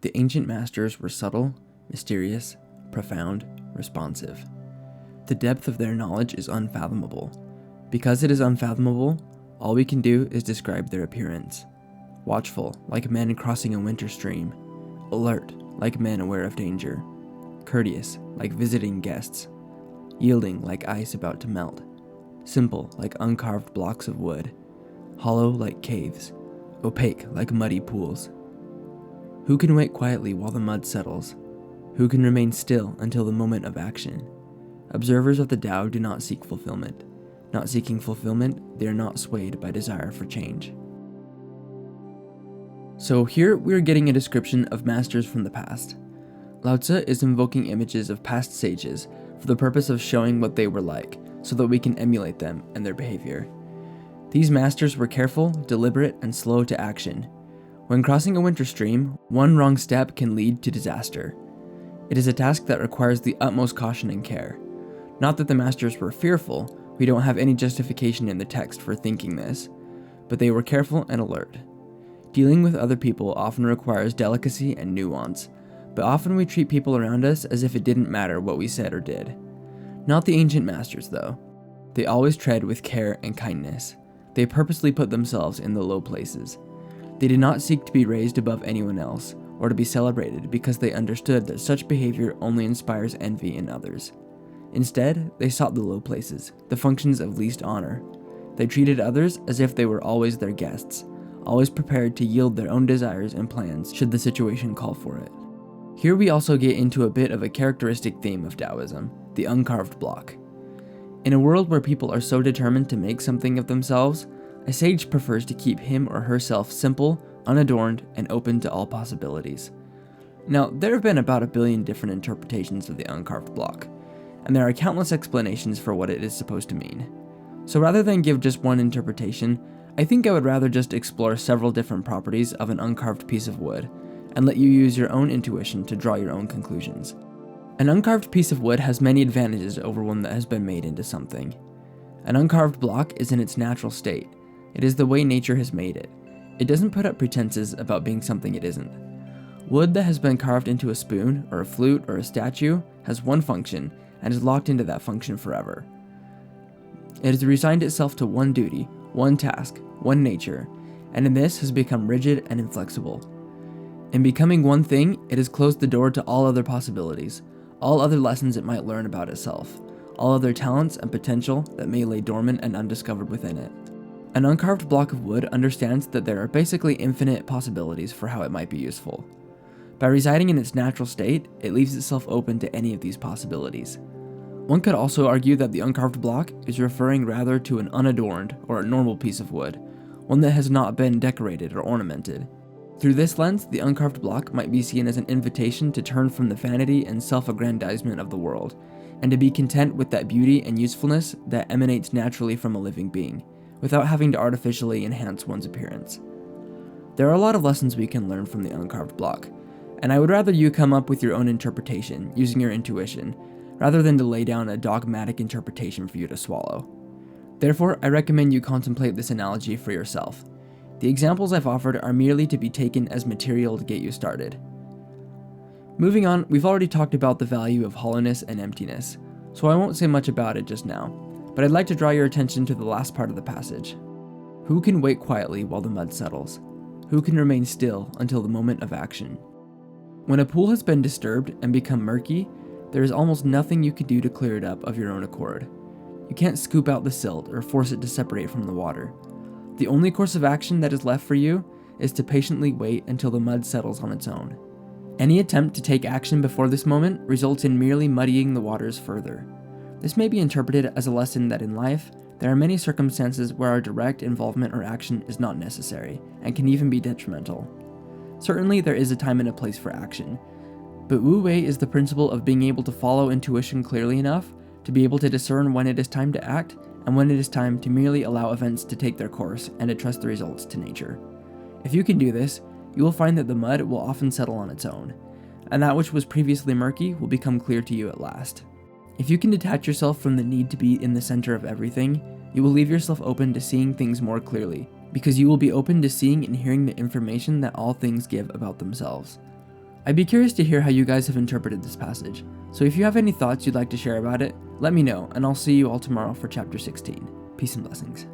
The ancient masters were subtle, mysterious, profound, responsive. The depth of their knowledge is unfathomable. Because it is unfathomable, all we can do is describe their appearance. Watchful, like men crossing a winter stream. Alert, like men aware of danger. Courteous, like visiting guests. Yielding, like ice about to melt. Simple, like uncarved blocks of wood. Hollow, like caves. Opaque, like muddy pools. Who can wait quietly while the mud settles? Who can remain still until the moment of action? Observers of the Tao do not seek fulfillment. Not seeking fulfillment, they are not swayed by desire for change. So here we are getting a description of masters from the past. Lao Tzu is invoking images of past sages for the purpose of showing what they were like, so that we can emulate them and their behavior. These masters were careful, deliberate, and slow to action. When crossing a winter stream, one wrong step can lead to disaster. It is a task that requires the utmost caution and care. Not that the masters were fearful, we don't have any justification in the text for thinking this, but they were careful and alert. Dealing with other people often requires delicacy and nuance, but often we treat people around us as if it didn't matter what we said or did. Not the ancient masters, though. They always tread with care and kindness. They purposely put themselves in the low places. They did not seek to be raised above anyone else, or to be celebrated because they understood that such behavior only inspires envy in others. Instead, they sought the low places, the functions of least honor. They treated others as if they were always their guests, always prepared to yield their own desires and plans should the situation call for it. Here we also get into a bit of a characteristic theme of Taoism, the uncarved block. In a world where people are so determined to make something of themselves, a sage prefers to keep him or herself simple, unadorned, and open to all possibilities. Now, there have been about 1 billion different interpretations of the uncarved block, and there are countless explanations for what it is supposed to mean. So rather than give just one interpretation, I think I would rather just explore several different properties of an uncarved piece of wood, and let you use your own intuition to draw your own conclusions. An uncarved piece of wood has many advantages over one that has been made into something. An uncarved block is in its natural state. It is the way nature has made it. It doesn't put up pretenses about being something it isn't. Wood that has been carved into a spoon, or a flute, or a statue has one function, and is locked into that function forever. It has resigned itself to one duty, one task, one nature, and in this has become rigid and inflexible. In becoming one thing, it has closed the door to all other possibilities, all other lessons it might learn about itself, all other talents and potential that may lay dormant and undiscovered within it. An uncarved block of wood understands that there are basically infinite possibilities for how it might be useful. By residing in its natural state, it leaves itself open to any of these possibilities. One could also argue that the uncarved block is referring rather to an unadorned or a normal piece of wood, one that has not been decorated or ornamented. Through this lens, the uncarved block might be seen as an invitation to turn from the vanity and self-aggrandizement of the world, and to be content with that beauty and usefulness that emanates naturally from a living being, without having to artificially enhance one's appearance. There are a lot of lessons we can learn from the uncarved block, and I would rather you come up with your own interpretation, using your intuition, rather than to lay down a dogmatic interpretation for you to swallow. Therefore, I recommend you contemplate this analogy for yourself. The examples I've offered are merely to be taken as material to get you started. Moving on, we've already talked about the value of hollowness and emptiness, so I won't say much about it just now, but I'd like to draw your attention to the last part of the passage. Who can wait quietly while the mud settles? Who can remain still until the moment of action? When a pool has been disturbed and become murky, there is almost nothing you can do to clear it up of your own accord. You can't scoop out the silt or force it to separate from the water. The only course of action that is left for you is to patiently wait until the mud settles on its own. Any attempt to take action before this moment results in merely muddying the waters further. This may be interpreted as a lesson that in life, there are many circumstances where our direct involvement or action is not necessary, and can even be detrimental. Certainly there is a time and a place for action, but Wu Wei is the principle of being able to follow intuition clearly enough to be able to discern when it is time to act and when it is time to merely allow events to take their course and to trust the results to nature. If you can do this, you will find that the mud will often settle on its own, and that which was previously murky will become clear to you at last. If you can detach yourself from the need to be in the center of everything, you will leave yourself open to seeing things more clearly, because you will be open to seeing and hearing the information that all things give about themselves. I'd be curious to hear how you guys have interpreted this passage, so if you have any thoughts you'd like to share about it, let me know, and I'll see you all tomorrow for chapter 16. Peace and blessings.